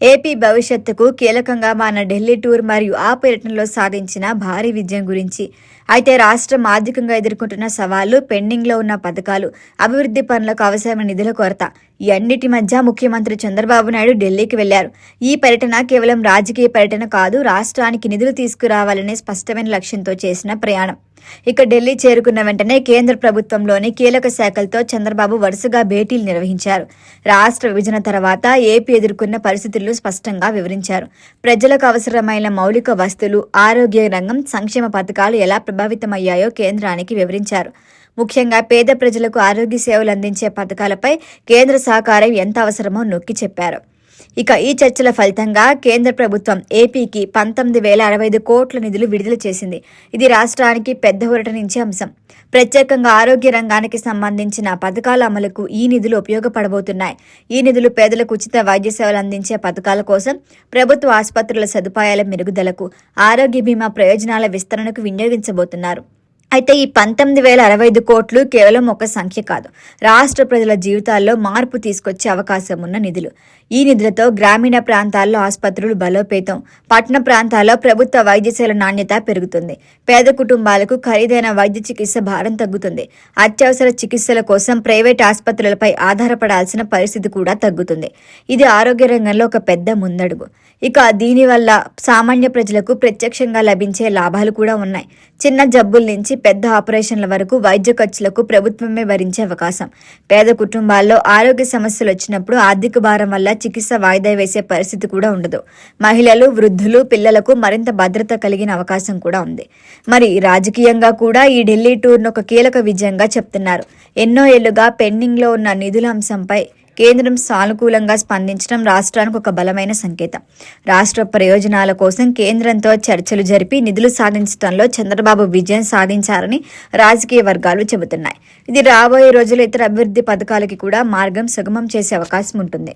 AP భవిష్యత్తుకు కీలకంగా మారిన ఢిల్లీ టూర్ మరియు ఆ పర్యటనలో సాధించిన భారీ విజయం గురించి. అయితే రాష్ట్రం ఆర్థికంగా ఎదుర్కొంటున్న సవాళ్లు, పెండింగ్లో ఉన్న పథకాలు, అభివృద్ధి పనులకు అవసరమైన నిధుల కొరత, ఈ అన్నిటి మధ్య ముఖ్యమంత్రి చంద్రబాబు నాయుడు ఢిల్లీకి వెళ్లారు. ఈ పర్యటన కేవలం రాజకీయ పర్యటన కాదు, రాష్ట్రానికి నిధులు తీసుకురావాలనే స్పష్టమైన లక్ష్యంతో చేసిన ప్రయాణం. ఇక ఢిల్లీ చేరుకున్న వెంటనే కేంద్ర ప్రభుత్వంలోని కీలక శాఖలతో చంద్రబాబు వరుసగా భేటీలు నిర్వహించారు. రాష్ట్ర విభజన తర్వాత ఏపీ ఎదుర్కొన్న పరిస్థితులను స్పష్టంగా వివరించారు. ప్రజలకు అవసరమైన మౌలిక వస్తువులు, ఆరోగ్య రంగం, సంక్షేమ పథకాలు ఎలా ప్రభావితమయ్యాయో కేంద్రానికి వివరించారు. ముఖ్యంగా పేద ప్రజలకు ఆరోగ్య సేవలు అందించే పథకాలపై కేంద్ర సహకారం ఎంత అవసరమో నొక్కి చెప్పారు. ఇక ఈ చర్చల ఫలితంగా కేంద్ర ప్రభుత్వం ఏపీకి 19,065 కోట్ల నిధులు విడుదల చేసింది. ఇది రాష్ట్రానికి పెద్ద ఊరటనిచ్చే అంశం. ప్రత్యేకంగా ఆరోగ్య రంగానికి సంబంధించిన పథకాల అమలుకు ఈ నిధులు ఉపయోగపడబోతున్నాయి. ఈ నిధులు పేదలకు ఉచిత వైద్య సేవలు అందించే పథకాల కోసం, ప్రభుత్వ ఆసుపత్రుల సదుపాయాల మెరుగుదలకు, ఆరోగ్య బీమా ప్రయోజనాల విస్తరణకు వినియోగించబోతున్నారు. అయితే ఈ 19,065 కోట్లు కేవలం ఒక సంఖ్య కాదు, రాష్ట్ర ప్రజల జీవితాల్లో మార్పు తీసుకొచ్చే అవకాశం ఉన్న నిధులు. ఈ నిధులతో గ్రామీణ ప్రాంతాల్లో ఆసుపత్రులు బలోపేతం, పట్టణ ప్రాంతాల్లో ప్రభుత్వ వైద్య సేవల నాణ్యత పెరుగుతుంది. పేద కుటుంబాలకు ఖరీదైన వైద్య చికిత్స భారం తగ్గుతుంది. అత్యవసర చికిత్సల కోసం ప్రైవేట్ ఆసుపత్రులపై ఆధారపడాల్సిన పరిస్థితి కూడా తగ్గుతుంది. ఇది ఆరోగ్య రంగంలో ఒక పెద్ద ముందడుగు. ఇక దీనివల్ల సామాన్య ప్రజలకు ప్రత్యక్షంగా లభించే లాభాలు కూడా ఉన్నాయి. చిన్న జబ్బుల నుంచి పెద్ద ఆపరేషన్ల వరకు వైద్య ఖర్చులకు ప్రభుత్వమే భరించే అవకాశం. పేద కుటుంబాల్లో ఆరోగ్య సమస్యలు వచ్చినప్పుడు ఆర్థిక భారం వల్ల చికిత్స వాయిదా వేసే పరిస్థితి కూడా ఉండదు. మహిళలు, వృద్ధులు, పిల్లలకు మరింత భద్రత కలిగిన అవకాశం కూడా ఉంది. మరి రాజకీయంగా కూడా ఈ ఢిల్లీ టూర్ను ఒక కీలక విజయంగా చెప్తున్నారు. ఎన్నో ఏళ్లుగా పెండింగ్లో ఉన్న నిధుల అంశంపై కేంద్రం సానుకూలంగా స్పందించడం రాష్ట్రానికి ఒక బలమైన సంకేతం. రాష్ట్ర ప్రయోజనాల కోసం కేంద్రంతో చర్చలు జరిపి నిధులు సాధించడంలో చంద్రబాబు విజయం సాధించారని రాజకీయ వర్గాలు చెబుతున్నాయి. ఇది రాబోయే రోజుల్లో ఇతర అభివృద్ధి పథకాలకి కూడా మార్గం సుగమం చేసే అవకాశం ఉంటుంది.